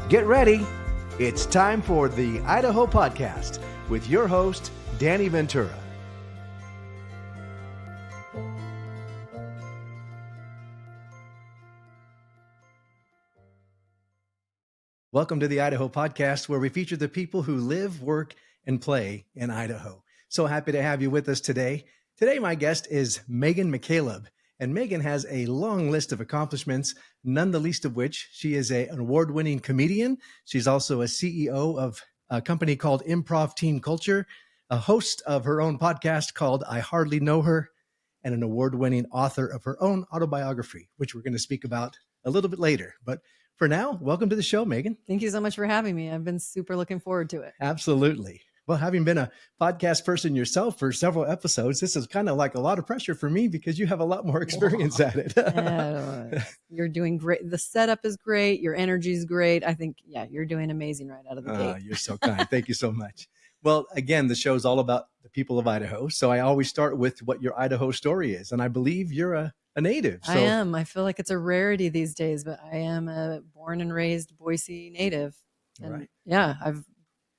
Get ready. It's time for the Idaho Podcast with your host, Danny Ventura. Welcome to the Idaho Podcast, where we feature the people who live, work, and play in Idaho. So happy to have you with us today. Today, my guest is Megan McCaleb, and Megan has a long list of accomplishments, none the least of which she is an award-winning comedian. She's also a CEO of a company called Improv Team Culture, a host of her own podcast called I Hardly Know Her, and an award-winning author of her own autobiography, which we're going to speak about a little bit later. But for now, welcome to the show, Megan. Thank you so much for having me. I've been super looking forward to it. Absolutely. Well, having been a podcast person yourself for several episodes, this is kind of like a lot of pressure for me because you have a lot more experience at it. You're doing great. The setup is great. Your energy is great. I think, you're doing amazing right out of the gate. You're so kind. Thank you so much. Well, again, the show is all about the people of Idaho. So I always start with what your Idaho story is. And I believe you're a native. So. I am. I feel like it's a rarity these days, but I am a born and raised Boise native. And right. Yeah, I've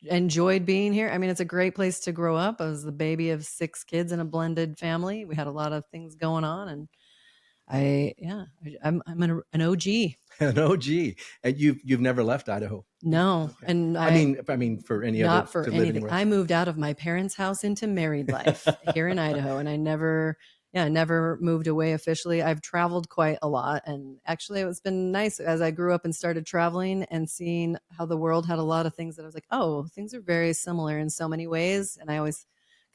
enjoyed being here. I mean, it's a great place to grow up. I was the baby of 6 kids in a blended family. We had a lot of things going on, and I'm an OG. An OG, and you've never left Idaho. No, okay. And I mean for any not other for to anything. Live I moved out of my parents' house into married life here in Idaho, and I never moved away officially. I've traveled quite a lot, and actually it's been nice as I grew up and started traveling and seeing how the world had a lot of things that I was like, oh, things are very similar in so many ways. And I always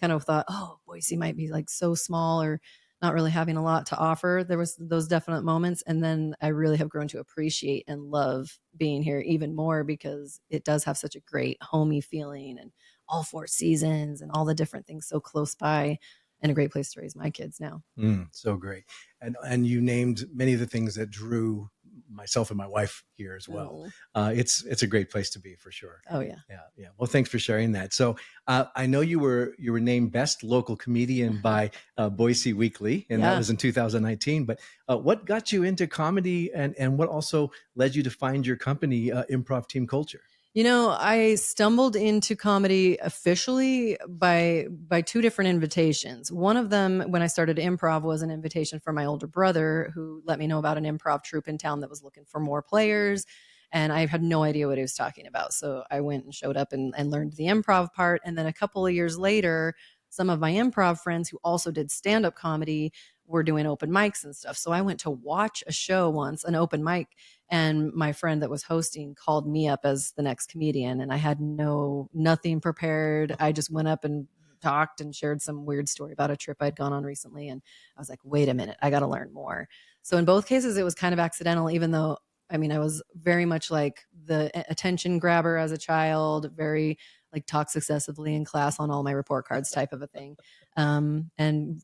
kind of thought, oh, Boise might be like so small or not really having a lot to offer. There was those definite moments. And then I really have grown to appreciate and love being here even more because it does have such a great homey feeling and all 4 seasons and all the different things so close by. And a great place to raise my kids now. So great. And you named many of the things that drew myself and my wife here as well. It's a great place to be for sure. Oh yeah. Yeah. Well, thanks for sharing that. So I know you were named Best Local Comedian by Boise Weekly, and that was in 2019. But what got you into comedy and what also led you to find your company, Improv Team Culture? You know, I stumbled into comedy officially by 2 different invitations. One of them, when I started improv, was an invitation from my older brother who let me know about an improv troupe in town that was looking for more players. And I had no idea what he was talking about. So I went and showed up and learned the improv part. And then a couple of years later, some of my improv friends who also did stand-up comedy were doing open mics and stuff. So I went to watch a show once, an open mic, and my friend that was hosting called me up as the next comedian. And I had nothing prepared. I just went up and talked and shared some weird story about a trip I'd gone on recently. And I was like, wait a minute, I got to learn more. So in both cases, it was kind of accidental, even though, I mean, I was very much like the attention grabber as a child, very like talk successively in class on all my report cards type of a thing. And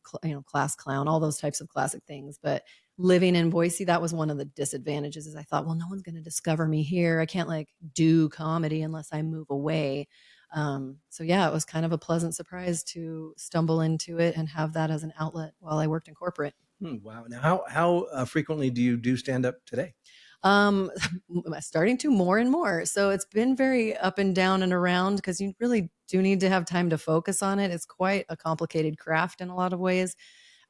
class clown, all those types of classic things. But living in Boise, that was one of the disadvantages is I thought, well, no one's going to discover me here. I can't like do comedy unless I move away. So it was kind of a pleasant surprise to stumble into it and have that as an outlet while I worked in corporate. Wow. Now, how frequently do you do stand up today? Starting to more and more. So it's been very up and down and around because you really do need to have time to focus on it. It's quite a complicated craft in a lot of ways.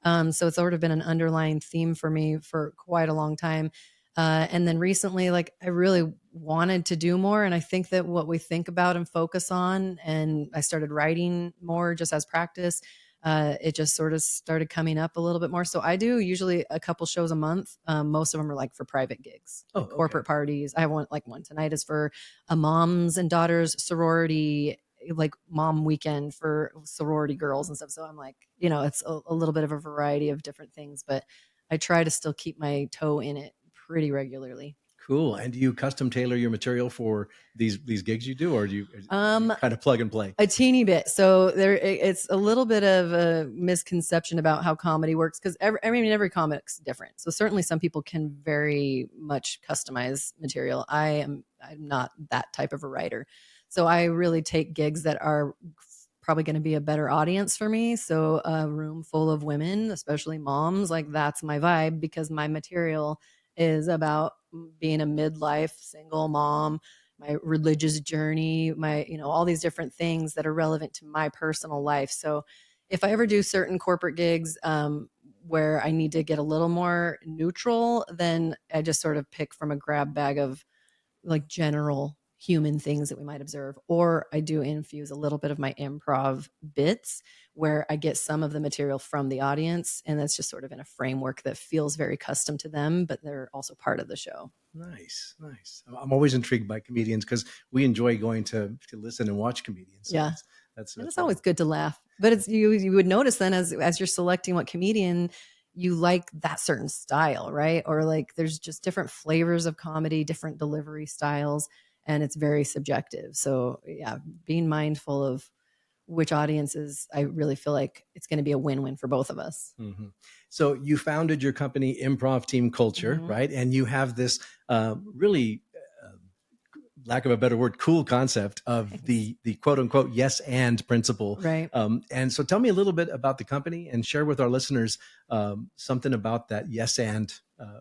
So it's sort of been an underlying theme for me for quite a long time. And then recently, like I really wanted to do more. And I think that what we think about and focus on, and I started writing more just as practice. It just sort of started coming up a little bit more. So I do usually a couple shows a month. Most of them are like for private gigs, corporate parties. I have one tonight is for a moms and daughters sorority, like mom weekend for sorority girls and stuff. So I'm like, it's a little bit of a variety of different things, but I try to still keep my toe in it pretty regularly. Cool. And do you custom tailor your material for these gigs you do, or do you kind of plug and play? A teeny bit. So it's a little bit of a misconception about how comedy works because every comic's different. So certainly some people can very much customize material. I'm not that type of a writer. So I really take gigs that are probably going to be a better audience for me. So a room full of women, especially moms, like that's my vibe because my material is about being a midlife single mom my religious journey, my, all these different things that are relevant to my personal life. So if I ever do certain corporate gigs, where I need to get a little more neutral, then I just sort of pick from a grab bag of like general human things that we might observe. Or I do infuse a little bit of my improv bits where I get some of the material from the audience. And that's just sort of in a framework that feels very custom to them, but they're also part of the show. Nice, nice. I'm always intrigued by comedians because we enjoy going to listen and watch comedians. So Yeah. that's And it's really always good to laugh. But it's you would notice then as you're selecting what comedian you like that certain style, right? Or like there's just different flavors of comedy, different delivery styles, and it's very subjective. So yeah, being mindful of which audiences, I really feel like it's going to be a win-win for both of us. Mm-hmm. So you founded your company, Improv Team Culture, right? And you have this really, lack of a better word, cool concept of the quote unquote yes and principle. Right. And so tell me a little bit about the company and share with our listeners something about that yes and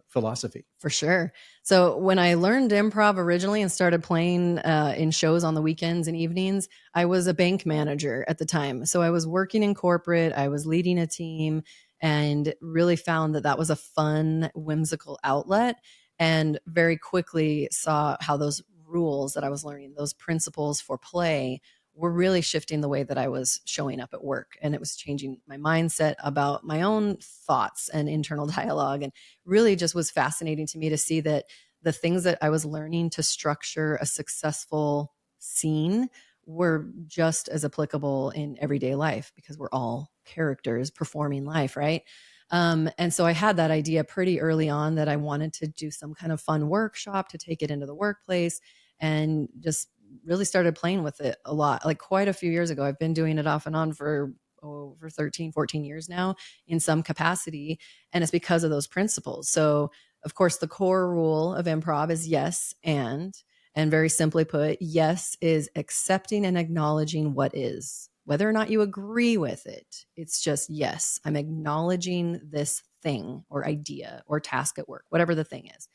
philosophy. For sure. So when I learned improv originally and started playing in shows on the weekends and evenings, I was a bank manager at the time. So I was working in corporate, I was leading a team, and really found that that was a fun, whimsical outlet. And very quickly saw how those rules that I was learning, those principles for play, were really shifting the way that I was showing up at work. And it was changing my mindset about my own thoughts and internal dialogue. And really just was fascinating to me to see that the things that I was learning to structure a successful scene were just as applicable in everyday life because we're all characters performing life, right? And so I had that idea pretty early on that I wanted to do some kind of fun workshop to take it into the workplace, and just really started playing with it a lot, like quite a few years ago. I've been doing it off and on for over 13, 14 years now in some capacity. And it's because of those principles. So of course, the core rule of improv is yes and very simply put, yes is accepting and acknowledging what is, whether or not you agree with it. It's just, yes, I'm acknowledging this thing or idea or task at work, whatever the thing is,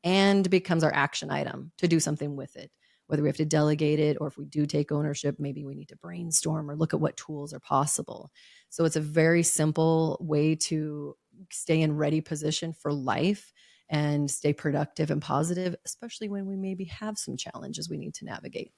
and becomes our action item to do something with it. Whether we have to delegate it or if we do take ownership, maybe we need to brainstorm or look at what tools are possible. So it's a very simple way to stay in ready position for life and stay productive and positive, especially when we maybe have some challenges we need to navigate.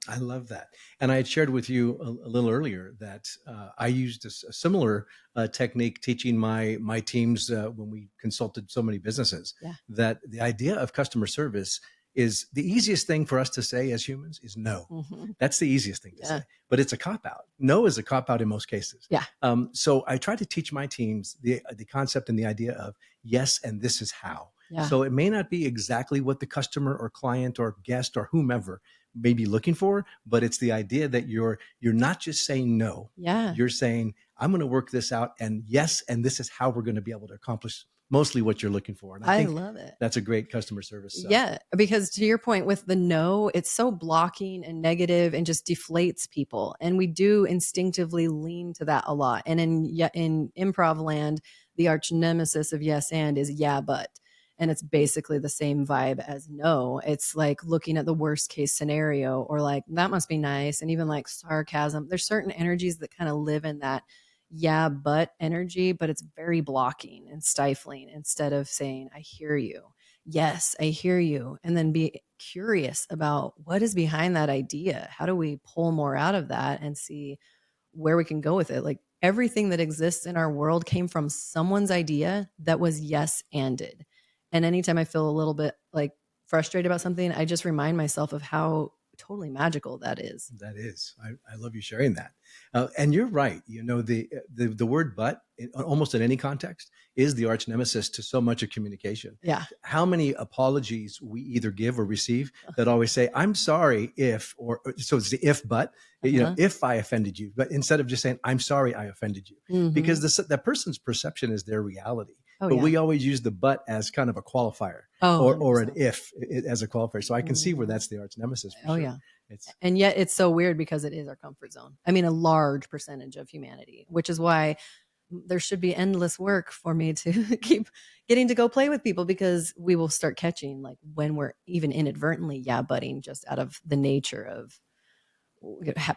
I love that. And I had shared with you a little earlier that I used a similar technique teaching my teams when we consulted so many businesses. Yeah. That the idea of customer service is the easiest thing for us to say as humans is no. Mm-hmm. That's the easiest thing to say, but it's a cop out. No is a cop out in most cases. Yeah. So I try to teach my teams the concept and the idea of yes, and this is how. Yeah. So it may not be exactly what the customer or client or guest or whomever may be looking for, but it's the idea that you're not just saying no. Yeah. You're saying, I'm going to work this out, and yes, and this is how we're going to be able to accomplish mostly what you're looking for. And I think love it. that's a great customer service. Yeah, because to your point with the no, it's so blocking and negative and just deflates people. And we do instinctively lean to that a lot. And in improv land, the arch nemesis of yes and is yeah, but. And it's basically the same vibe as no. It's like looking at the worst case scenario or like, that must be nice. And even like sarcasm. There's certain energies that kind of live in that yeah, but energy, but it's very blocking and stifling instead of saying, I hear you. Yes, I hear you. And then be curious about what is behind that idea. How do we pull more out of that and see where we can go with it? Like everything that exists in our world came from someone's idea that was yes anded. And anytime I feel a little bit like frustrated about something, I just remind myself of how totally magical that is. That is. I love you sharing that. And you're right. You know, the word but almost in any context is the arch nemesis to so much of communication. Yeah. How many apologies we either give or receive that always say, I'm sorry if, or so it's the if, but, you know, if I offended you, but instead of just saying, I'm sorry I offended you, because that person's perception is their reality. But we always use the but as kind of a qualifier or an if as a qualifier. So I can see where that's the arch nemesis. For sure. And yet it's so weird because it is our comfort zone. I mean, a large percentage of humanity, which is why there should be endless work for me to keep getting to go play with people, because we will start catching like when we're even inadvertently butting just out of the nature of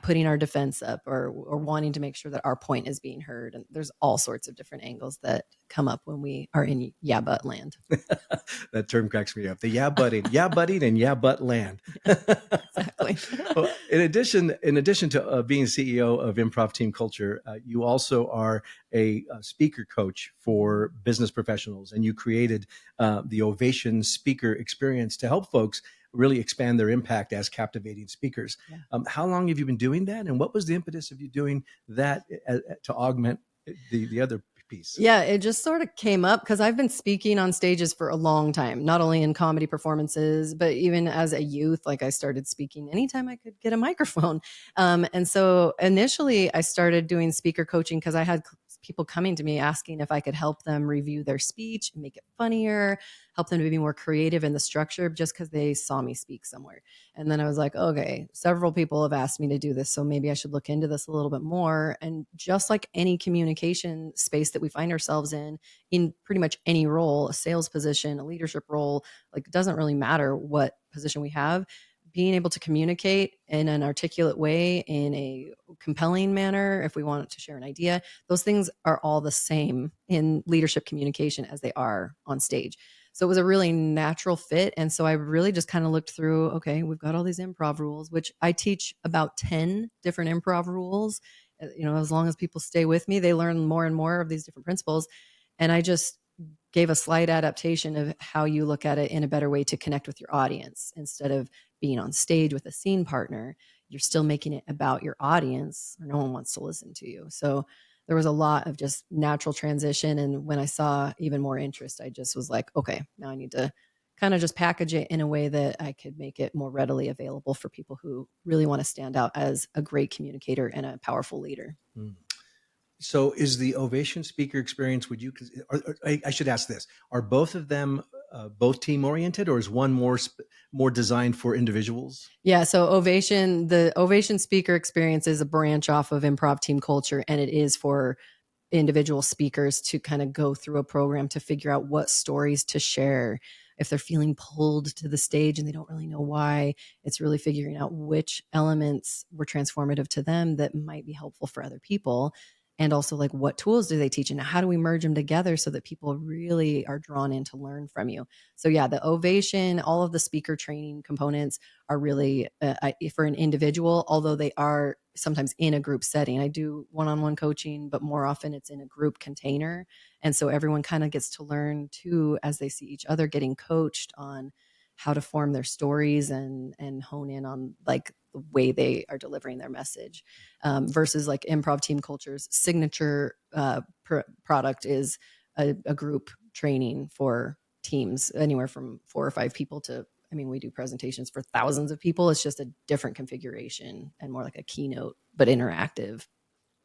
putting our defense up or wanting to make sure that our point is being heard. And there's all sorts of different angles that come up when we are in but land. That term cracks me up. The butting and but land. Exactly. Well, in addition to being CEO of Improv Team Culture, you also are a speaker coach for business professionals, and you created the Ovation Speaker Experience to help folks really expand their impact as captivating speakers. Yeah. How long have you been doing that, and what was the impetus of you doing that to augment the other piece? Yeah, it just sort of came up because I've been speaking on stages for a long time, not only in comedy performances, but even as a youth. Like, I started speaking anytime I could get a microphone. And so initially I started doing speaker coaching because I had people coming to me asking if I could help them review their speech and make it funnier, help them to be more creative in the structure, just because they saw me speak somewhere. And then I was like, okay, several people have asked me to do this, so maybe I should look into this a little bit more. And just like any communication space that we find ourselves in pretty much any role, a sales position, a leadership role, like, it doesn't really matter what position we have, being able to communicate in an articulate way, in a compelling manner, if we want to share an idea, those things are all the same in leadership communication as they are on stage. So it was a really natural fit. And so I really just kind of looked through, okay, we've got all these improv rules, which I teach about 10 different improv rules. As long as people stay with me, they learn more and more of these different principles. And I just gave a slight adaptation of how you look at it in a better way to connect with your audience. Instead of being on stage with a scene partner, you're still making it about your audience, or no one wants to listen to you. So there was a lot of just natural transition. And when I saw even more interest, I just was like, okay, now I need to kind of just package it in a way that I could make it more readily available for people who really want to stand out as a great communicator and a powerful leader. So is the Ovation Speaker Experience, I should ask this, are both of them both team oriented, or is one more designed for individuals? Yeah. So the Ovation Speaker Experience is a branch off of Improv Team Culture, and it is for individual speakers to kind of go through a program to figure out what stories to share. If they're feeling pulled to the stage and they don't really know why, it's really figuring out which elements were transformative to them that might be helpful for other people. And also, like, what tools do they teach, and how do we merge them together so that people really are drawn in to learn from you? So yeah, the Ovation, all of the speaker training components are really for an individual, although they are sometimes in a group setting. I do one-on-one coaching, but more often it's in a group container. And so everyone kind of gets to learn too, as they see each other getting coached on how to form their stories and hone in on like the way they are delivering their message, versus like Improv Team Culture's signature product is a group training for teams, anywhere from 4 or 5 people to, we do presentations for thousands of people. It's just a different configuration and more like a keynote, but interactive.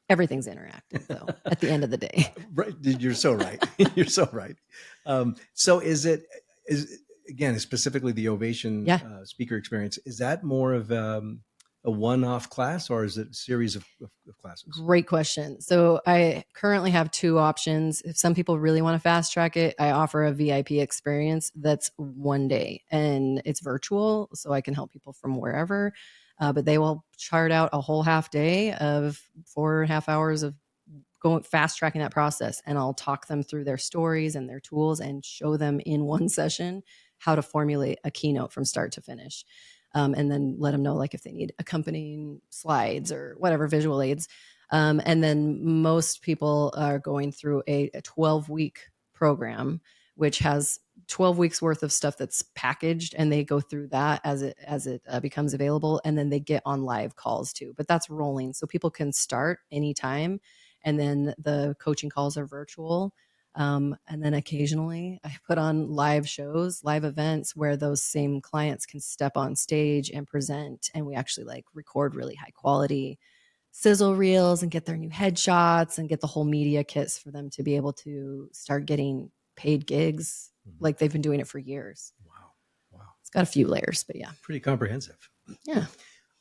Everything's interactive, though, at the end of the day. Right. You're so right. You're so right. So is again, specifically the Ovation Speaker Experience, is that more of a one-off class, or is it a series of classes? Great question. So I currently have 2 options. If some people really want to fast track it, I offer a VIP experience that's 1 day, and it's virtual, so I can help people from wherever. But they will chart out a whole half day of 4.5 hours of going fast tracking that process. And I'll talk them through their stories and their tools and show them in one session how to formulate a keynote from start to finish. And then let them know, like, if they need accompanying slides or whatever visual aids. And then most people are going through a 12-week program, which has 12 weeks worth of stuff that's packaged, and they go through that as it becomes available. And then they get on live calls too, but that's rolling. So people can start anytime. And then the coaching calls are virtual. And then occasionally I put on live shows, live events where those same clients can step on stage and present. And we actually like record really high quality sizzle reels and get their new headshots and get the whole media kits for them to be able to start getting paid gigs like they've been doing it for years. Wow. It's got a few layers, but yeah. Pretty comprehensive. Yeah.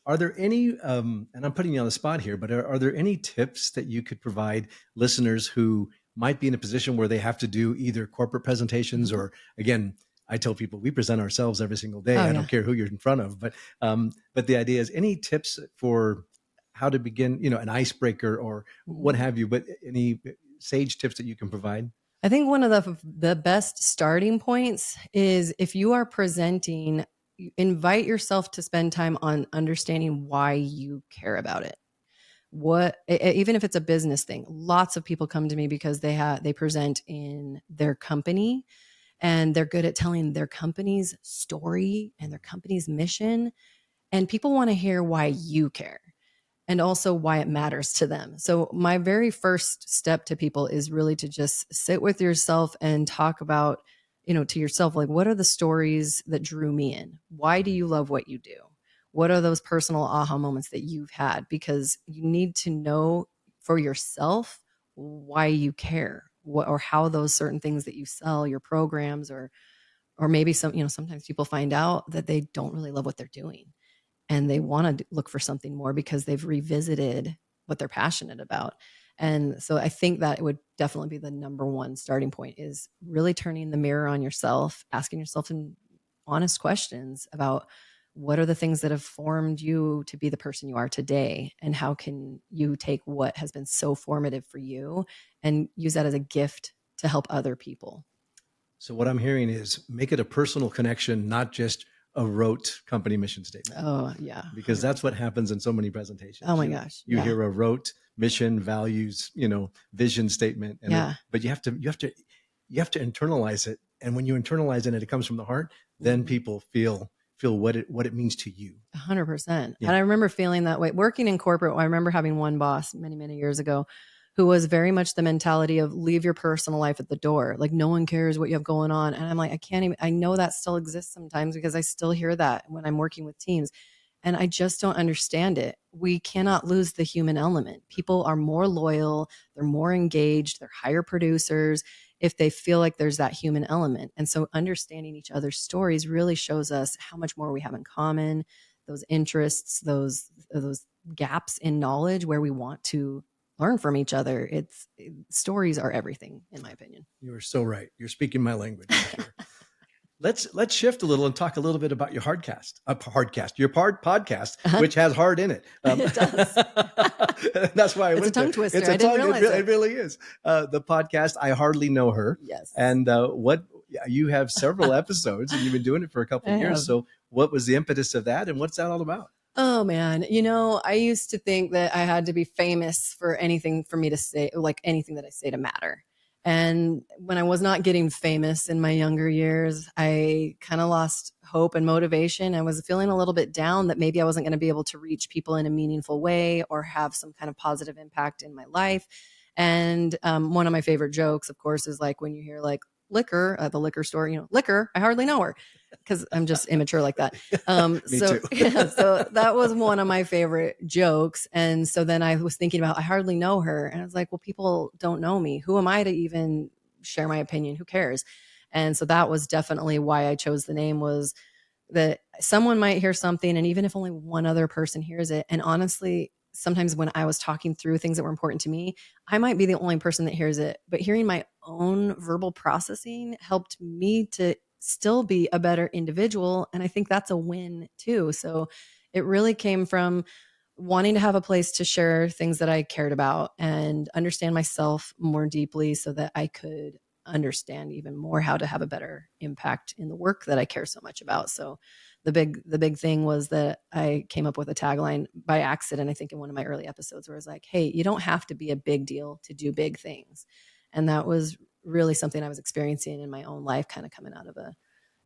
Are there any, and I'm putting you on the spot here, but are there any tips that you could provide listeners who might be in a position where they have to do either corporate presentations or, again, I tell people we present ourselves every single day. Oh, I yeah. don't care who you're in front of, but the idea is any tips for how to begin, an icebreaker or what Mhm. have you, but any sage tips that you can provide? I think one of the best starting points is if you are presenting, invite yourself to spend time on understanding why you care about it. Even if it's a business thing, lots of people come to me because they present in their company and they're good at telling their company's story and their company's mission, and people want to hear why you care and also why it matters to them. So my very first step to people is really to just sit with yourself and talk about, to yourself, like, what are the stories that drew me in? Why do you love what you do? What are those personal aha moments that you've had? Because you need to know for yourself why you care, or how those certain things that you sell, your programs, or maybe sometimes people find out that they don't really love what they're doing and they want to look for something more because they've revisited what they're passionate about. And so I think that it would definitely be the number one starting point, is really turning the mirror on yourself, asking yourself some honest questions about what are the things that have formed you to be the person you are today, and how can you take what has been so formative for you and use that as a gift to help other people. So what I'm hearing is make it a personal connection, not just a rote company mission statement, Oh, yeah. because that's 100%. what happens in so many presentations. Oh my gosh. You Yeah. hear a rote mission, values, vision statement, Yeah. but you have to internalize it. And when you internalize it and it comes from the heart, then Mhm. people feel what it means to you. 100%. Yeah. And I remember feeling that way working in corporate. I remember having one boss many, many years ago who was very much the mentality of leave your personal life at the door. Like, no one cares what you have going on. And I'm like, I know that still exists sometimes because I still hear that when I'm working with teams. And I just don't understand it. We cannot lose the human element. People are more loyal, they're more engaged, they're higher producers if they feel like there's that human element. And so understanding each other's stories really shows us how much more we have in common, those interests, those gaps in knowledge where we want to learn from each other. Stories are everything, in my opinion. You are so right. You're speaking my language for sure. Let's shift a little and talk a little bit about your your podcast, Uh-huh. which has hard in it. It does. That's why I It's a went there. tongue twister. It's a I didn't tongue. realize It really is. The podcast, I Hardly Know Her. Yes. And what you have several episodes and you've been doing it for a couple of I years. have. So what was the impetus of that and what's that all about? Oh man, I used to think that I had to be famous for anything for me to say, like anything that I say to matter. And when I was not getting famous in my younger years, I kind of lost hope and motivation. I was feeling a little bit down that maybe I wasn't going to be able to reach people in a meaningful way or have some kind of positive impact in my life. And one of my favorite jokes, of course, is like when you hear like liquor at the liquor store, liquor, I hardly know her, because I'm just immature like that. Me So too. yeah, so that was one of my favorite jokes. And so then I was thinking about, I hardly know her. And I was like, well, people don't know me. Who am I to even share my opinion? Who cares? And so that was definitely why I chose the name, was that someone might hear something, and even if only one other person hears it, and honestly, sometimes when I was talking through things that were important to me, I might be the only person that hears it, but hearing my own verbal processing helped me to still be a better individual, and I think that's a win too. So it really came from wanting to have a place to share things that I cared about and understand myself more deeply so that I could understand even more how to have a better impact in the work that I care so much about. So the big thing was that I came up with a tagline by accident, I think in one of my early episodes, where I was like, hey, you don't have to be a big deal to do big things. And that was really something I was experiencing in my own life, kind of coming out of a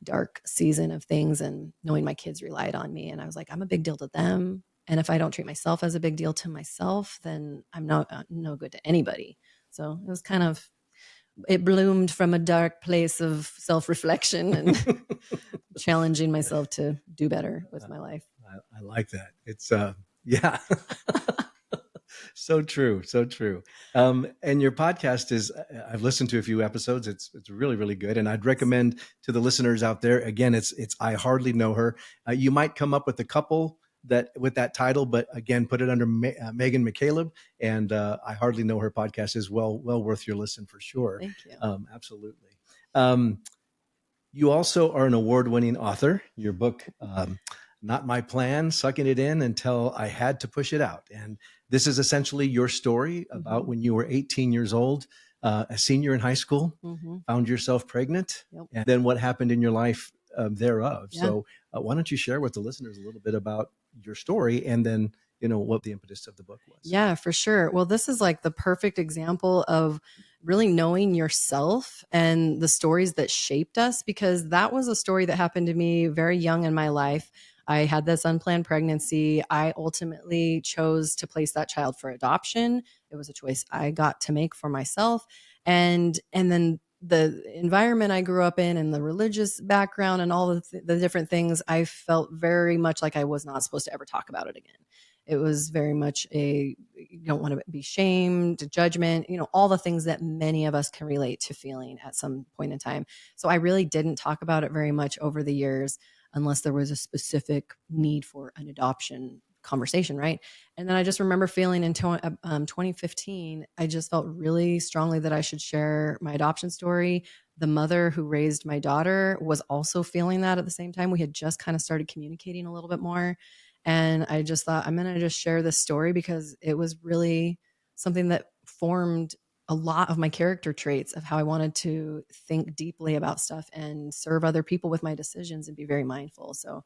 dark season of things and knowing my kids relied on me. And I was like, I'm a big deal to them. And if I don't treat myself as a big deal to myself, then I'm no good to anybody. So it was kind of, it bloomed from a dark place of self-reflection and challenging myself to do better with my life. I like that. It's yeah. So true. So true. And your podcast is, I've listened to a few episodes. It's really, really good. And I'd recommend to the listeners out there, again, it's I Hardly Know Her. You might come up with a couple that with that title, but again, put it under Megan McCaleb, and I hardly know her podcast is well worth your listen for sure. Thank you. Absolutely. You also are an award-winning author. Your book, Not My Plan, Sucking It In Until I Had to Push It Out. And this is essentially your story about when you were 18 years old, a senior in high school, found yourself pregnant, and then what happened in your life thereof. Yeah. So why don't you share with the listeners a little bit about your story and then, what the impetus of the book was? Yeah, for sure. Well, this is like the perfect example of really knowing yourself and the stories that shaped us, because that was a story that happened to me very young in my life. I had this unplanned pregnancy. I ultimately chose to place that child for adoption. It was a choice I got to make for myself. And then the environment I grew up in and the religious background and all the different things, I felt very much like I was not supposed to ever talk about it again. It was very much you don't want to be shamed, judgment, all the things that many of us can relate to feeling at some point in time. So I really didn't talk about it very much over the years unless there was a specific need for an adoption conversation, right? And then I just remember feeling in 2015, I just felt really strongly that I should share my adoption story. The mother who raised my daughter was also feeling that at the same time. We had just kind of started communicating a little bit more. And I just thought, I'm going to just share this story because it was really something that formed a lot of my character traits of how I wanted to think deeply about stuff and serve other people with my decisions and be very mindful. So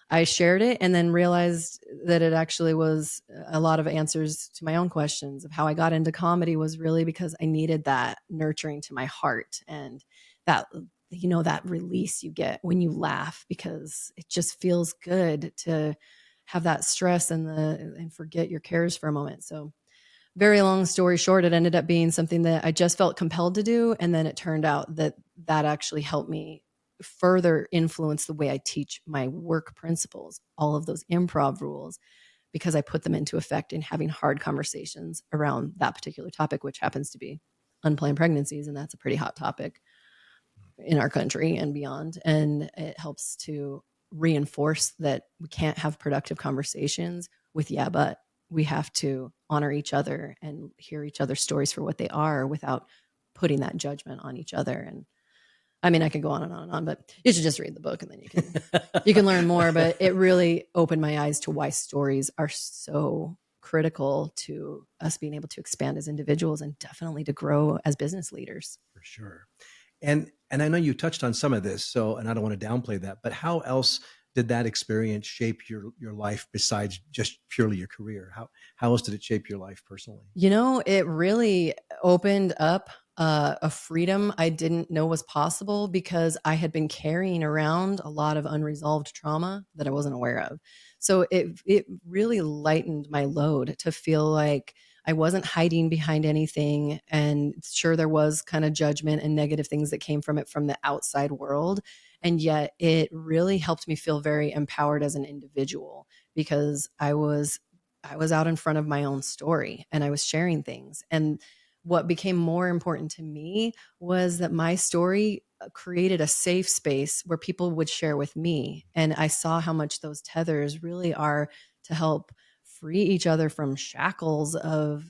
I shared it and then realized that it actually was a lot of answers to my own questions of how I got into comedy was really because I needed that nurturing to my heart and that that release you get when you laugh, because it just feels good to have that stress and forget your cares for a moment. So very long story short, it ended up being something that I just felt compelled to do. And then it turned out that actually helped me further influence the way I teach my work principles, all of those improv rules, because I put them into effect in having hard conversations around that particular topic, which happens to be unplanned pregnancies. And that's a pretty hot topic in our country and beyond. And it helps to reinforce that we can't have productive conversations with, yeah, but we have to honor each other and hear each other's stories for what they are without putting that judgment on each other. And I mean, I could go on and on and on, but you should just read the book and then you can learn more. But it really opened my eyes to why stories are so critical to us being able to expand as individuals and definitely to grow as business leaders. For sure. And I know you touched on some of this, and I don't want to downplay that, but how else did that experience shape your life besides just purely your career? How else did it shape your life personally? It really opened up a freedom I didn't know was possible because I had been carrying around a lot of unresolved trauma that I wasn't aware of. So it really lightened my load to feel like I wasn't hiding behind anything. And sure, there was kind of judgment and negative things that came from it from the outside world. And yet it really helped me feel very empowered as an individual because I was out in front of my own story and I was sharing things. And what became more important to me was that my story created a safe space where people would share with me. And I saw how much those tethers really are to help free each other from shackles of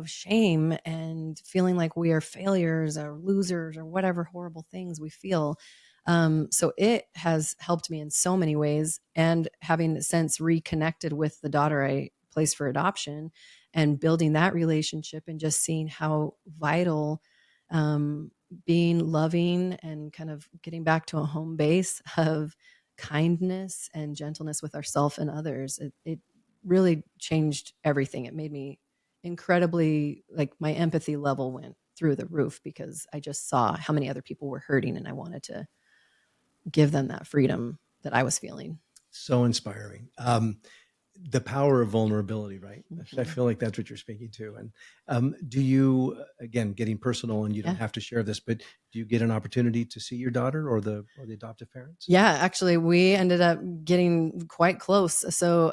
shame and feeling like we are failures or losers or whatever horrible things we feel. So it has helped me in so many ways. And having since reconnected with the daughter I placed for adoption and building that relationship and just seeing how vital being loving and kind of getting back to a home base of kindness and gentleness with ourselves and others, it really changed everything. It made me incredibly, like, my empathy level went through the roof because I just saw how many other people were hurting and I wanted to give them that freedom that I was feeling. So inspiring. The power of vulnerability, right? Mm-hmm. I feel like that's what you're speaking to. And do you, again, getting personal, and you don't have to share this, but do you get an opportunity to see your daughter or the adoptive parents? Yeah, actually, we ended up getting quite close. So,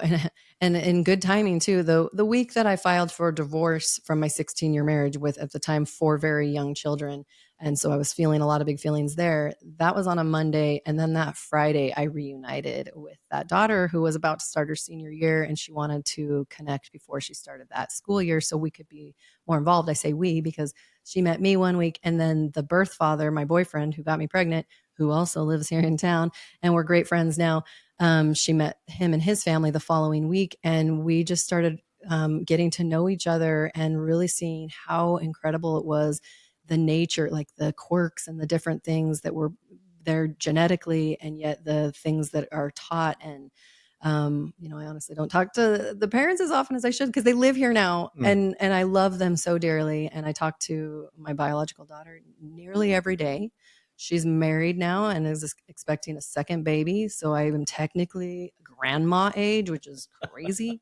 and in good timing too. The week that I filed for divorce from my 16-year marriage with, at the time, 4 very young children, And so I was feeling a lot of big feelings there. That was on a Monday. And then that Friday, I reunited with that daughter who was about to start her senior year, and she wanted to connect before she started that school year so we could be more involved. I say we because she met me one week, and then the birth father, my boyfriend who got me pregnant, who also lives here in town, and we're great friends now. She met him and his family the following week, and we just started getting to know each other and really seeing how incredible it was, the nature, like the quirks and the different things that were there genetically, and yet the things that are taught. And I honestly don't talk to the parents as often as I should because they live here now, and I love them so dearly. And I talk to my biological daughter nearly every day. She's married now and is expecting a second baby, so I am technically grandma age, which is crazy.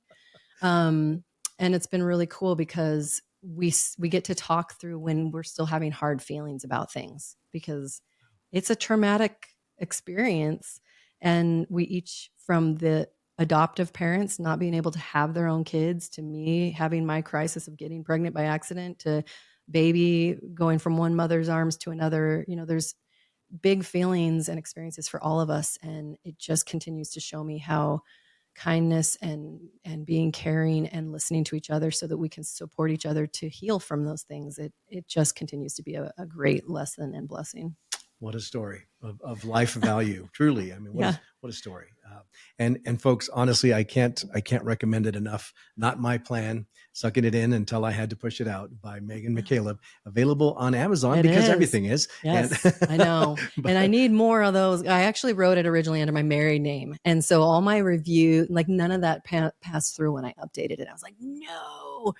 And it's been really cool because we get to talk through when we're still having hard feelings about things, because it's a traumatic experience. And we each, from the adoptive parents not being able to have their own kids, to me having my crisis of getting pregnant by accident, to baby going from one mother's arms to another, there's big feelings and experiences for all of us. And it just continues to show me how kindness and being caring and listening to each other so that we can support each other to heal from those things. It just continues to be a great lesson and blessing. What a story of life value. Truly. I mean, what a story. And folks, honestly, I can't recommend it enough. Not My Plan, Sucking It In Until I Had to Push It Out by Megan McCaleb, available on Amazon because everything is. Yes, I know. And I need more of those. I actually wrote it originally under my married name. And so all my review, like none of that passed through when I updated it. I was like, no.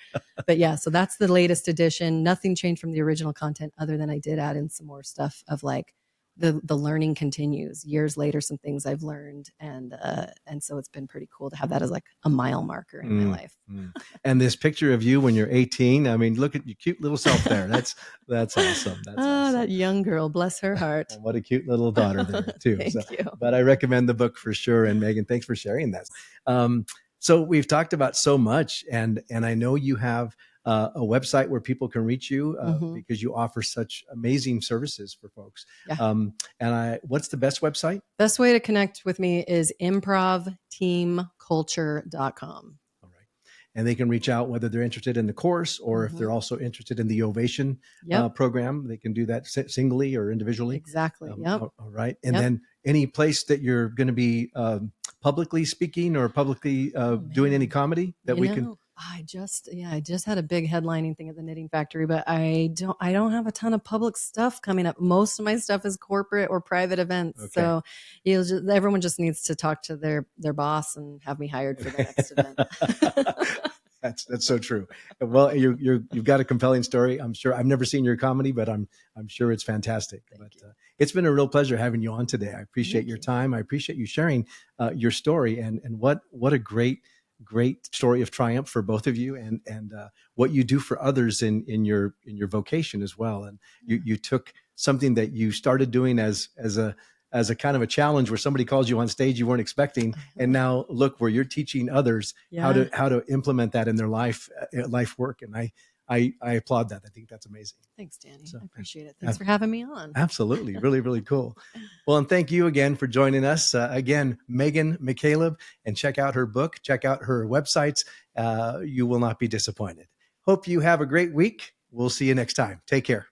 But yeah, so that's the latest edition. Nothing changed from the original content other than I did add in some more stuff of like, the learning continues years later, some things I've learned. And so it's been pretty cool to have that as like a mile marker in my life. And this picture of you when you're 18, I mean, look at your cute little self there. That's awesome. That's awesome. That young girl, bless her heart. And what a cute little daughter there too. Thank you. But I recommend the book for sure. And Megan, thanks for sharing that. So we've talked about so much, and I know you have a website where people can reach you because you offer such amazing services for folks. Yeah. What's the best website? Best way to connect with me is improvteamculture.com. All right. And they can reach out whether they're interested in the course or if they're also interested in the Ovation program. They can do that singly or individually. Exactly. All right. And then any place that you're going to be publicly speaking or publicly doing any comedy that we can... I just had a big headlining thing at the Knitting Factory, but I don't have a ton of public stuff coming up. Most of my stuff is corporate or private events. Okay. So everyone just needs to talk to their boss and have me hired for the next event. That's so true. Well, you've got a compelling story. I'm sure I've never seen your comedy, but I'm sure it's fantastic. It's been a real pleasure having you on today. I appreciate your time. I appreciate you sharing your story and what a great story of triumph for both of you and what you do for others in your vocation as well. And you took something that you started doing as a kind of a challenge where somebody calls you on stage you weren't expecting, and now look where you're teaching others how to implement that in their life work. And I applaud that. I think that's amazing. Thanks, Danny. I appreciate it. Thanks for having me on. Absolutely. Really, really cool. Well, and thank you again for joining us. Again, Megan McCaleb, and check out her book, check out her websites. You will not be disappointed. Hope you have a great week. We'll see you next time. Take care.